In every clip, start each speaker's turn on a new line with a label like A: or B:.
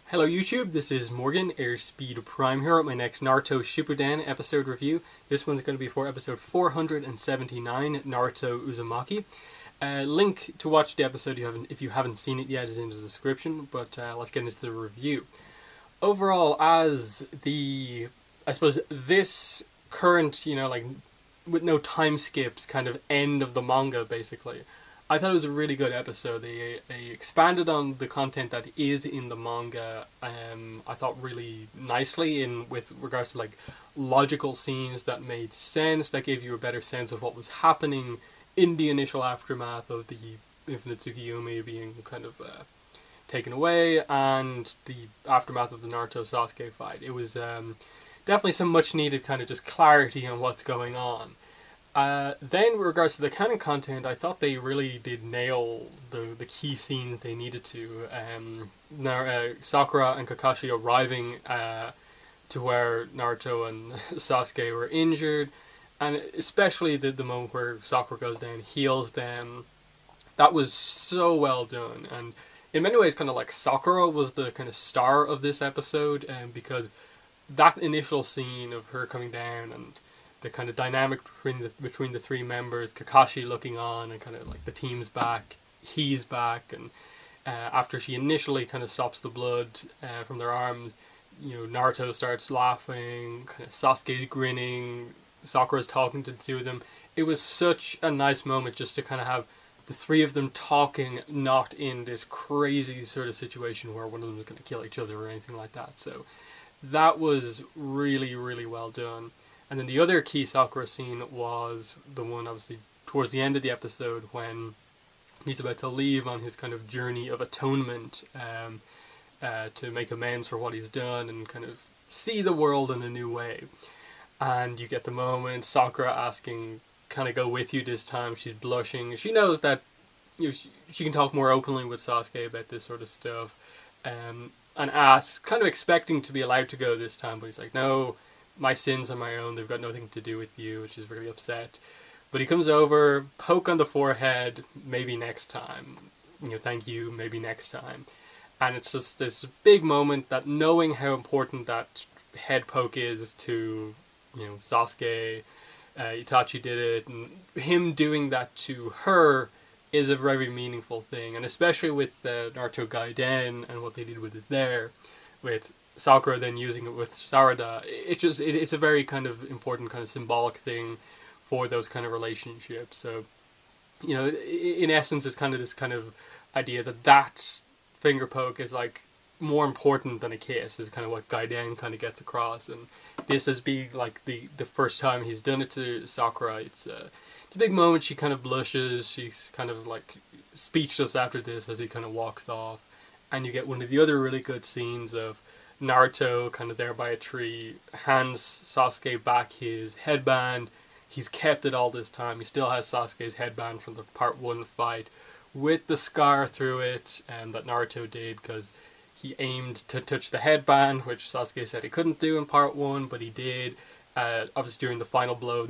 A: Hello YouTube, this is Morgan, Airspeed Prime here at my next Naruto Shippuden episode review. This one's going to be for episode 479, Naruto Uzumaki. Link to watch the episode if you haven't seen it yet is in the description, but let's get into the review. Overall, I suppose this current, with no time skips, kind of end of the manga, basically, I thought it was a really good episode. They expanded on the content that is in the manga. I thought really nicely with regards to logical scenes that made sense. That gave you a better sense of what was happening in the initial aftermath of the Infinite Tsukiyomi being kind of taken away, and the aftermath of the Naruto Sasuke fight. It was definitely some much needed kind of just clarity on what's going on. Then, with regards to the canon content, I thought they really did nail the key scenes they needed to. Sakura and Kakashi arriving to where Naruto and Sasuke were injured, and especially the moment where Sakura goes down, heals them. That was so well done, and in many ways, kind of like Sakura was the kind of star of this episode, because that initial scene of her coming down and the kind of dynamic between the three members, Kakashi looking on and kind of like the team's back, he's back, and after she initially kind of stops the blood from their arms, Naruto starts laughing, kind of Sasuke's grinning, Sakura's talking to the two of them. It was such a nice moment just to kind of have the three of them talking, not in this crazy sort of situation where one of them is going to kill each other or anything like that. So that was really, really well done. And then the other key Sakura scene was the one, obviously, towards the end of the episode when he's about to leave on his kind of journey of atonement to make amends for what he's done and kind of see the world in a new way. And you get the moment, Sakura asking, "Can I go with you this time?" She's blushing. She knows that she can talk more openly with Sasuke about this sort of stuff. And asks, kind of expecting to be allowed to go this time, but he's like, "No, my sins are my own, they've got nothing to do with you," which is really upset. But he comes over, poke on the forehead, "Maybe next time. Thank you, maybe next time." And it's just this big moment that, knowing how important that head poke is to, Sasuke, Itachi did it, and him doing that to her is a very meaningful thing. And especially with Naruto Gaiden and what they did with it there, with Sakura then using it with Sarada, it's a very kind of important kind of symbolic thing for those kind of relationships. So, in essence, it's kind of this kind of idea that finger poke is like more important than a kiss, is kind of what Gaiden kind of gets across. And this as being like the first time he's done it to Sakura, it's a big moment. She kind of blushes, she's kind of like speechless after this as he kind of walks off. And you get one of the other really good scenes of Naruto kind of there by a tree, hands Sasuke back his headband. He's kept it all this time. He still has Sasuke's headband from the part 1 fight with the scar through it, that Naruto did because he aimed to touch the headband, which Sasuke said he couldn't do in part 1, but he did. Obviously during the final blow,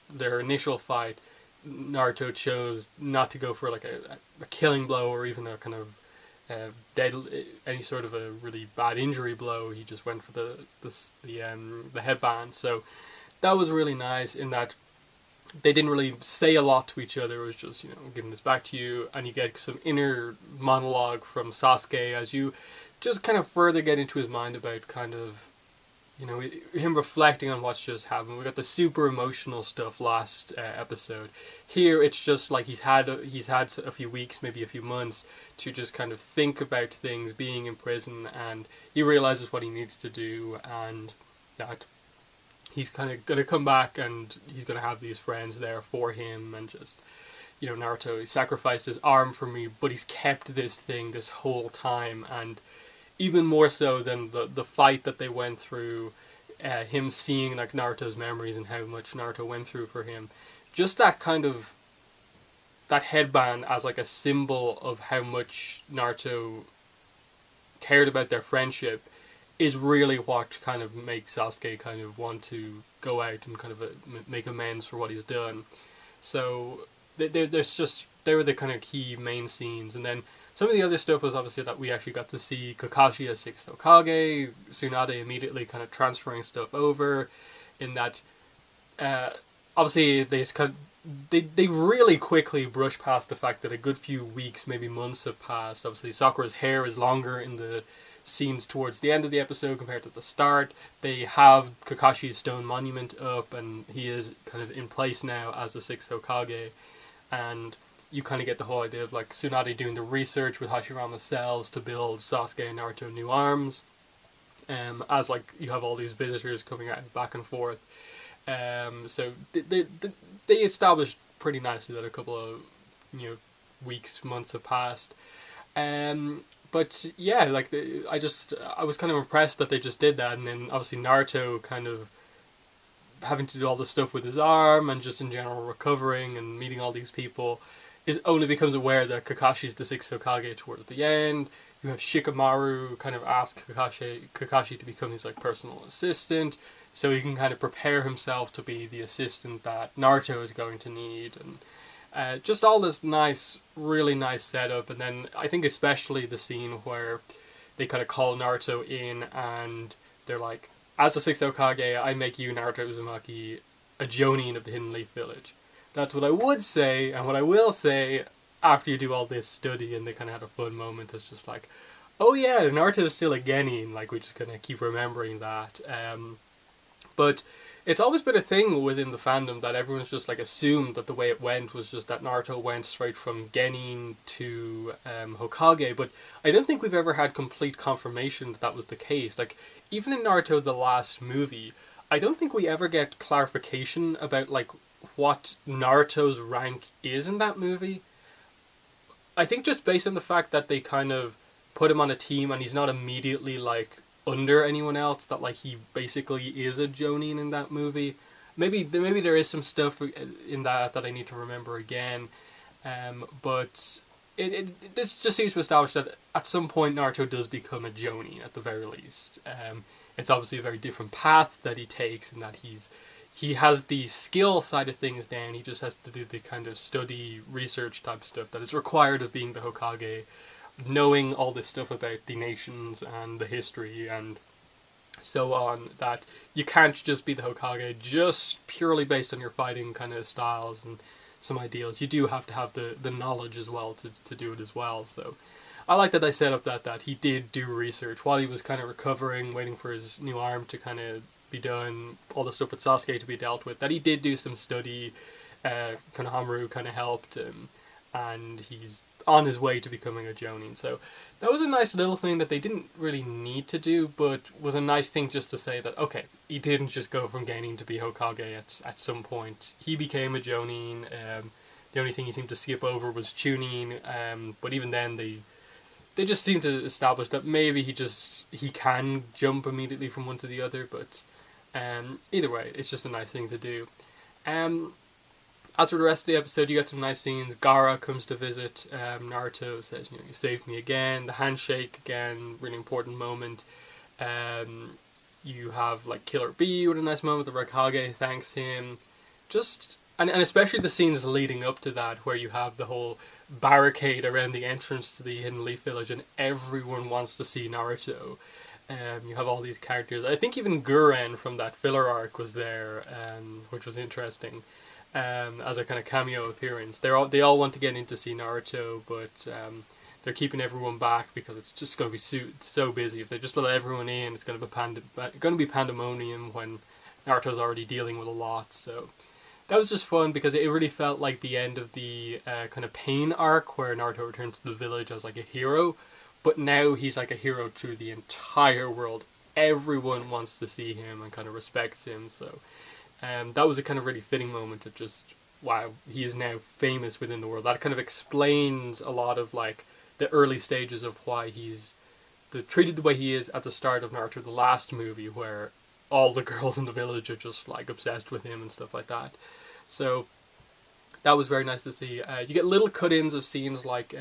A: their initial fight, Naruto chose not to go for like a killing blow or even a kind of any sort of a really bad injury blow. He just went for the headband. So that was really nice in that they didn't really say a lot to each other. It was just, giving this back to you, and you get some inner monologue from Sasuke as you just kind of further get into his mind about kind of, him reflecting on what's just happened. We got the super emotional stuff last episode. Here it's just like he's had a few weeks, maybe a few months, to just kind of think about things, being in prison, and he realizes what he needs to do, and that he's kind of going to come back and he's going to have these friends there for him, and just, Naruto, he sacrificed his arm for me, but he's kept this thing this whole time. And even more so than the fight that they went through, him seeing like Naruto's memories and how much Naruto went through for him, just that kind of that headband as like a symbol of how much Naruto cared about their friendship is really what kind of makes Sasuke kind of want to go out and kind of make amends for what he's done. So there's just they were the kind of key main scenes. And then some of the other stuff was obviously that we actually got to see Kakashi as sixth Hokage, Tsunade immediately kind of transferring stuff over, in that obviously they really quickly brush past the fact that a good few weeks, maybe months have passed. Obviously Sakura's hair is longer in the scenes towards the end of the episode compared to the start. They have Kakashi's stone monument up, and he is kind of in place now as the sixth Hokage. And you kind of get the whole idea of like Tsunade doing the research with Hashirama's cells to build Sasuke and Naruto new arms. As like you have all these visitors coming out back and forth. So they established pretty nicely that a couple of weeks, months have passed. But yeah, like I was kind of impressed that they just did that, and then obviously Naruto kind of having to do all the stuff with his arm and just in general recovering and meeting all these people, is only becomes aware that Kakashi's the sixth Hokage towards the end. You have Shikamaru kind of ask Kakashi to become his like personal assistant, so he can kind of prepare himself to be the assistant that Naruto is going to need, and just all this nice, really nice setup. And then I think especially the scene where they kind of call Naruto in and they're like, as the sixth Hokage, I make you, Naruto Uzumaki, a Jonin of the Hidden Leaf Village. That's what I would say, and what I will say after you do all this study, and they kind of had a fun moment, it's just like, oh yeah, Naruto is still a Genin, like we just kind of keep remembering that. But it's always been a thing within the fandom that everyone's just like assumed that the way it went was just that Naruto went straight from Genin to Hokage, but I don't think we've ever had complete confirmation that that was the case. Like, even in Naruto the last movie, I don't think we ever get clarification about like what Naruto's rank is in that movie. I think just based on the fact that they kind of put him on a team and he's not immediately like under anyone else, that like he basically is a Jonin in that movie. Maybe there is some stuff in that I need to remember again, but this just seems to establish that at some point Naruto does become a Jonin at the very least. It's obviously a very different path that he takes, in that he has the skill side of things down. He just has to do the kind of study, research type stuff that is required of being the Hokage, knowing all this stuff about the nations and the history and so on, that you can't just be the Hokage just purely based on your fighting kind of styles and some ideals. You do have to have the knowledge as well to do it as well. So I like that they set up that he did do research while he was kind of recovering, waiting for his new arm to kind of be done, all the stuff with Sasuke to be dealt with, that he did do some study. Konohamaru kind of helped him, and he's on his way to becoming a Jonin. So that was a nice little thing that they didn't really need to do, but was a nice thing just to say that, okay, he didn't just go from Genin to be Hokage at some point. He became a Jonin. The only thing he seemed to skip over was Chunin, but even then they just seem to establish that maybe he can jump immediately from one to the other, but either way, it's just a nice thing to do. As for the rest of the episode, you get some nice scenes. Gaara comes to visit. Naruto says, you saved me again. The handshake again, really important moment. You have like Killer Bee with a nice moment. The Raikage thanks him. And especially the scenes leading up to that, where you have the whole barricade around the entrance to the Hidden Leaf Village, and everyone wants to see Naruto. You have all these characters. I think even Guren from that filler arc was there, which was interesting, as a kind of cameo appearance. They all want to get in to see Naruto, but they're keeping everyone back because it's just going to be so busy. If they just let everyone in, it's going to be pandemonium when Naruto's already dealing with a lot. So that was just fun because it really felt like the end of the kind of pain arc where Naruto returns to the village as like a hero, but now he's like a hero to the entire world. Everyone wants to see him and kind of respects him. So that was a kind of really fitting moment to just, wow, he is now famous within the world. That kind of explains a lot of like the early stages of why he's treated the way he is at the start of Naruto, the last movie, where all the girls in the village are just like obsessed with him and stuff like that. So that was very nice to see. You get little cut-ins of scenes like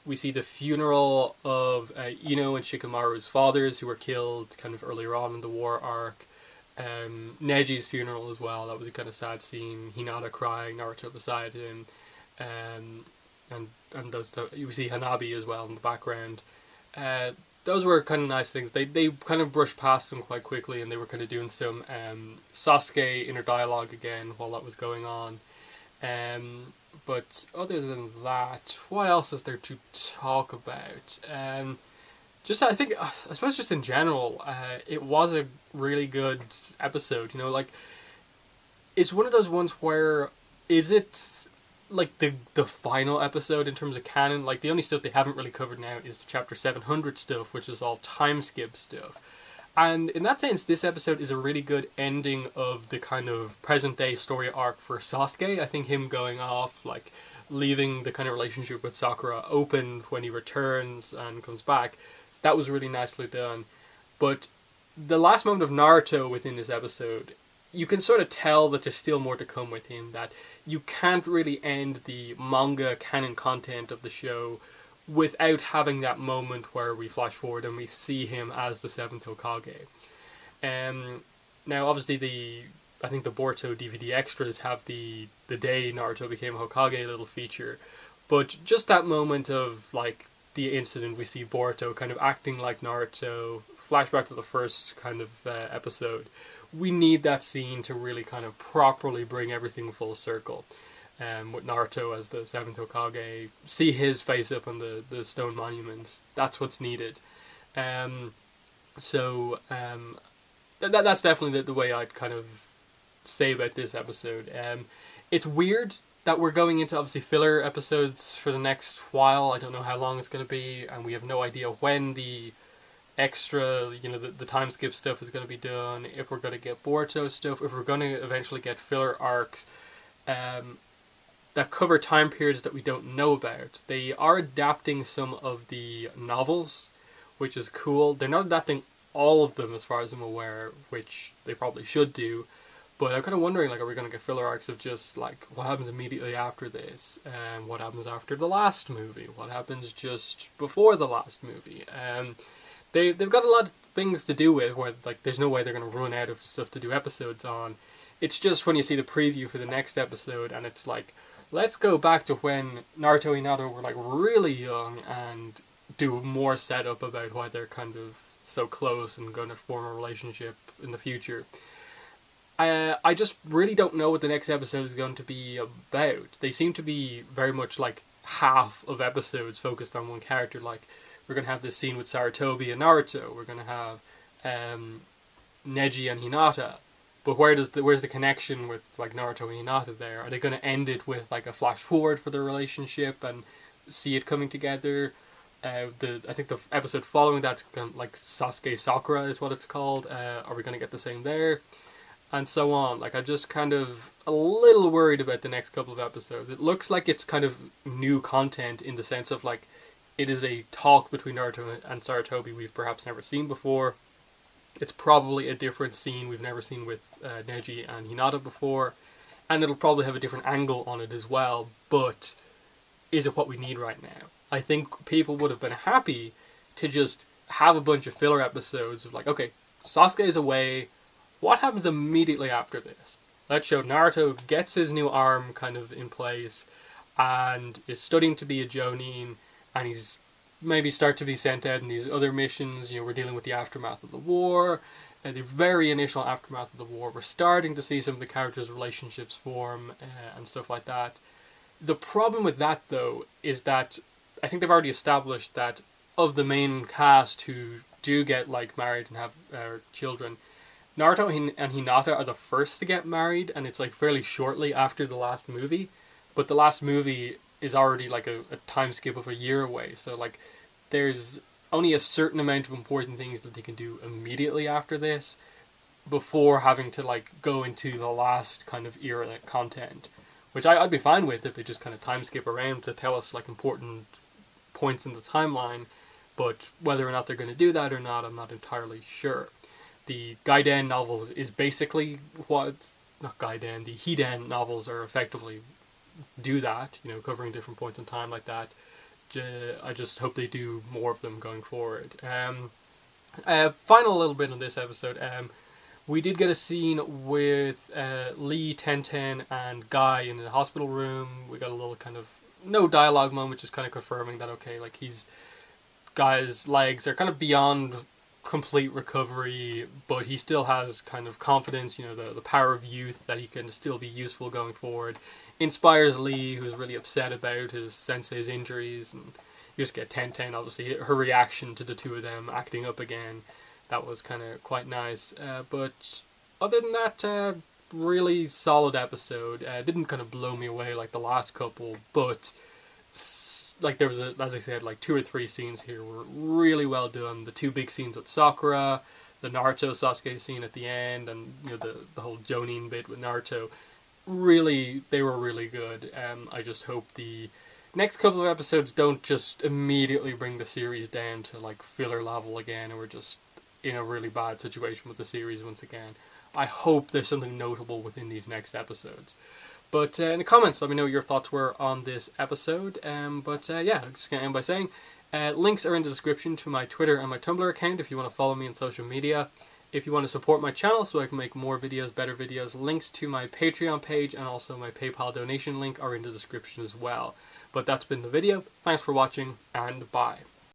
A: we see the funeral of Ino and Shikamaru's fathers who were killed kind of earlier on in the war arc. Neji's funeral as well. That was a kind of sad scene. Hinata crying, Naruto beside him. and those you see Hanabi as well in the background. Those were kind of nice things. They kind of brushed past them quite quickly, and they were kind of doing some Sasuke inner dialogue again while that was going on. But other than that, what else is there to talk about? Just I suppose just in general, it was a really good episode. You know, like it's one of those ones where is it like the final episode in terms of canon? Like the only stuff they haven't really covered now is the chapter 700 stuff, which is all time skip stuff. And in that sense, this episode is a really good ending of the kind of present day story arc for Sasuke. I think him going off, like leaving the kind of relationship with Sakura open when he returns and comes back, that was really nicely done. But the last moment of Naruto within this episode, you can sort of tell that there's still more to come with him, that you can't really end the manga canon content of the show without having that moment where we flash forward and we see him as the 7th Hokage. Now, obviously, I think the Boruto DVD extras have the day Naruto became Hokage little feature, but just that moment of, like, the incident, we see Boruto kind of acting like Naruto, flashback to the first kind of episode. We need that scene to really kind of properly bring everything full circle. With Naruto as the 7th Hokage, see his face up on the stone monuments. That's what's needed. That's definitely the way I'd kind of say about this episode. It's weird that we're going into obviously filler episodes for the next while. I don't know how long it's going to be, and we have no idea when the extra, the time skip stuff is going to be done, if we're going to get Boruto stuff, if we're going to eventually get filler arcs that cover time periods that we don't know about. They are adapting some of the novels, which is cool. They're not adapting all of them as far as I'm aware, which they probably should do. But I'm kind of wondering, like, are we going to get filler arcs of just, like, what happens immediately after this? What happens after the last movie? What happens just before the last movie? They've got a lot of things to do with where, like, there's no way they're going to run out of stuff to do episodes on. It's just when you see the preview for the next episode and it's like, let's go back to when Naruto and Hinata were, like, really young and do more setup about why they're kind of so close and going to form a relationship in the future. I just really don't know what the next episode is going to be about. They seem to be very much like half of episodes focused on one character. Like, we're going to have this scene with Sarutobi and Naruto. We're going to have Neji and Hinata. But where's the connection with, like, Naruto and Hinata there? Are they going to end it with, like, a flash forward for their relationship and see it coming together? I think the episode following that's going to, like, Sasuke Sakura is what it's called. Are we going to get the same there? And so on. Like, I'm just kind of a little worried about the next couple of episodes. It looks like it's kind of new content in the sense of, like, it is a talk between Naruto and Sarutobi we've perhaps never seen before. It's probably a different scene we've never seen with Neji and Hinata before. And it'll probably have a different angle on it as well. But is it what we need right now? I think people would have been happy to just have a bunch of filler episodes of, like, okay, Sasuke is away. What happens immediately after this? Let's show Naruto gets his new arm kind of in place and is studying to be a Jonin, and he's maybe start to be sent out in these other missions. We're dealing with the aftermath of the war, and the very initial aftermath of the war. We're starting to see some of the characters' relationships form and stuff like that. The problem with that, though, is that I think they've already established that of the main cast who do get, like, married and have children, Naruto and Hinata are the first to get married, and it's, like, fairly shortly after the last movie. But the last movie is already, like, a time skip of a year away. So, like, there's only a certain amount of important things that they can do immediately after this before having to, like, go into the last kind of era content. Which I'd be fine with if they just kind of time skip around to tell us, like, important points in the timeline. But whether or not they're going to do that or not, I'm not entirely sure. The Gaiden novels is basically the Hiden novels are effectively do that, covering different points in time like that. I just hope they do more of them going forward. Final little bit on this episode. We did get a scene with Lee, Tenten, and Guy in the hospital room. We got a little kind of no dialogue moment, just kind of confirming that, okay, like, he's guy's legs are kind of beyond complete recovery, but he still has kind of confidence, the power of youth, that he can still be useful going forward. Inspires Lee, who's really upset about his sensei's injuries, and you just get 10-10, obviously. Her reaction to the two of them acting up again, that was kind of quite nice. But other than that, really solid episode. Didn't kind of blow me away like the last couple, but like there was as I said, like 2 or 3 scenes here were really well done. The 2 big scenes with Sakura, the Naruto Sasuke scene at the end, and the whole Jonin bit with Naruto. Really, they were really good. I just hope the next couple of episodes don't just immediately bring the series down to like filler level again, and we're just in a really bad situation with the series once again. I hope there's something notable within these next episodes. But in the comments, let me know what your thoughts were on this episode. Yeah, I'm just going to end by saying, links are in the description to my Twitter and my Tumblr account if you want to follow me on social media. If you want to support my channel so I can make more videos, better videos, links to my Patreon page and also my PayPal donation link are in the description as well. But that's been the video. Thanks for watching, and bye.